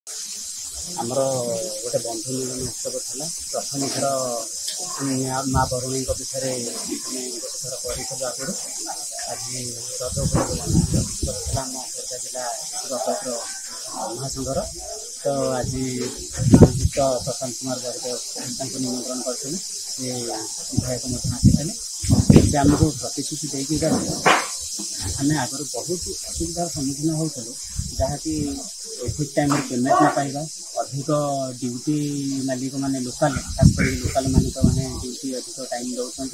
आमर गोटे बंधु मिलन उत्सव था प्रथम थर माँ बरुणी विषय गोटे थर कर आगुरी आज रज उत्सव था आम खोर्धा जिला गतर महासंघर तो आज श्रीयुक्त प्रशांत कुमार बरदेव निमंत्रण करते विधायक आसी आमको प्रतिश्रुति देकी आम आगर बहुत असुविधार सम्मुखीन होलु जहाँकि ठीक टाइम पेमेंट न पाइबा अधिक ड्यूटी मालिक मैंने लोकाल खास कर लोकाल मालिक मैंने ड्यूटी अधिक टाइम दौरान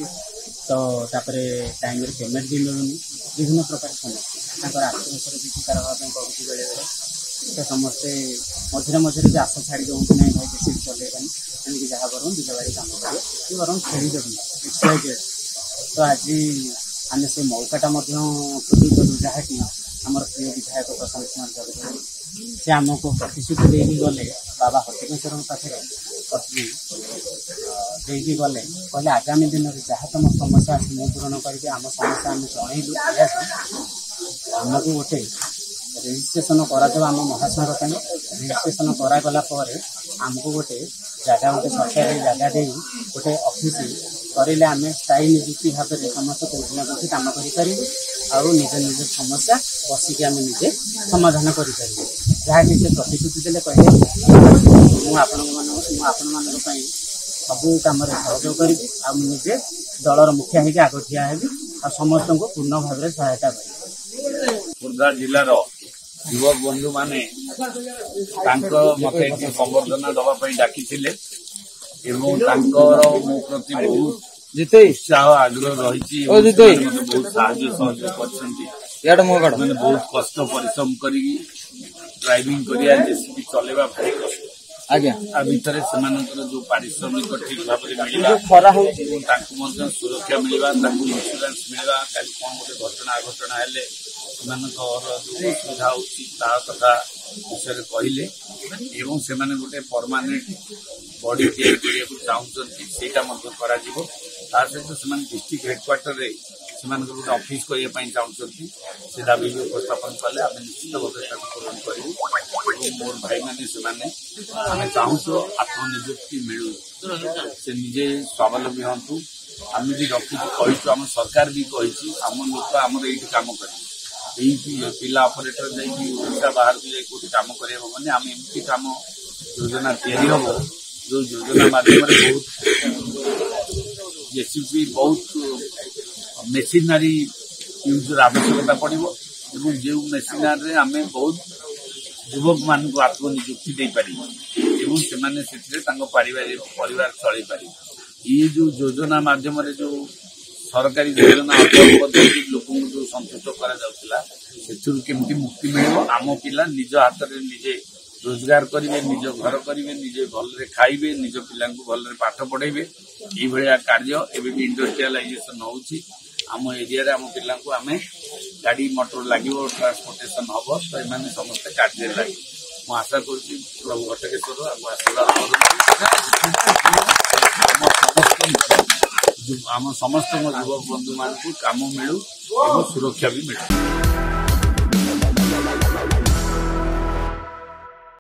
तो टाइम पेमेंट भी मिलूनी विभिन्न प्रकार समस्या आश्रय भी शिकार हाँपाई पड़ू बेले बेले तो समस्ते मझे मझे भी आशा छाड़ी दौर ना भाई बेसी चलैबानी तेणुक जहाँ बर बिलबाड़ी कम करेंगे बर खेली देवी तो आज आम से मौकाटा खोजी कलु जहाँकि आमर प्रिय विधायक प्रशांत कुमार बरदेव से आमको प्रतिश्रुति देकी गले बाबा हटिकेश्वर पाखे देकी गले कहले आगामी दिन में जहाँ तुम समस्या अच्छे मुझे पूरण करके आम समस्या आम जनइलु आमको गोटे रेजिस्ट्रेशन करा आम महासंघ रेजिस्ट्रेशन करागला आमको गोटे जगह गोटे सरकारी जगह दे गोटे ऑफिस करें आम स्थायी निजुक्ति भाव में समस्त कौन कौन कम करें और निज निज समस्या बसिक आम निजे समाधान करें जहाँ कि प्रतिश्रुति देते कहले मुझे सबू कम सहयोग करी निजे दलर मुखिया होगी आग ठिया हेबी और समस्त को पूर्ण भाव में सहायता करी। खोर्धा जिलार युवक बंधु माने मत संबर्धना दवाई डाकी मो प्रति बहुत उत्साह आग्रह रही बहुत सहयोग कर बहुत कष्ट परिश्रम कर ड्राइविंग जेसीबी चलेवा भारी कष्ट आ भितर से जो पारिश्रमिक ठीक भाव में मिलवा सुरक्षा मिलवा इन्शुरांस मिलवा कल कौन गोटे घटना अघटना हेले जो असुविधा होता कथा विषय कहले से गोटे परमानेंट बॉडी तैयारी चाहते सहित से डिस्ट्रिक्ट हेडक्वार्टर से गोटे ऑफिस करने चाहते से दाबी भी उपस्थापन कले आम निश्चित भाव पूरण करूँ मोर भाई मैंने आम चाहूँ आत्मनिजुक्ति मिलू से निजे स्वावलम्बी हूँ आम भी रखी आम सरकार भी कही आम लोक आम कम कर पिला ऑपरेटर जाइसा बाहर भी जाए कम कर आम एमती कम योजना तैयारी हम जो योजना माध्यम बहुत जेसीबी बहुत मेसिनारी यूजर आवश्यकता पड़ो जो मेसिनारी आम बहुत युवक मान आत्मनिजुक्ति दे पारे से परिवार चल पारे ये जो योजना माध्यम जो सरकारी योजना लोक जो संतुष्ट करमती मुक्ति मिल आम पिला निज हाथ में निजे रोजगार करेंगे निज घर करेंगे निजे भल खाइबे निज पिला भल पाठ पढ़ेबे ये कार्य एवं भी इंडस्ट्रियलाइजेशन होउची आम एरिया आम पिला आम गाड़ी मोटर लगे ट्रांसपोर्टेशन हम तो ये समस्त कार्य लगे मुझे आशा करुँच प्रभु घटकेश्वर आम समस्त युवक बंधु मान कम मिलू और सुरक्षा भी मिलू।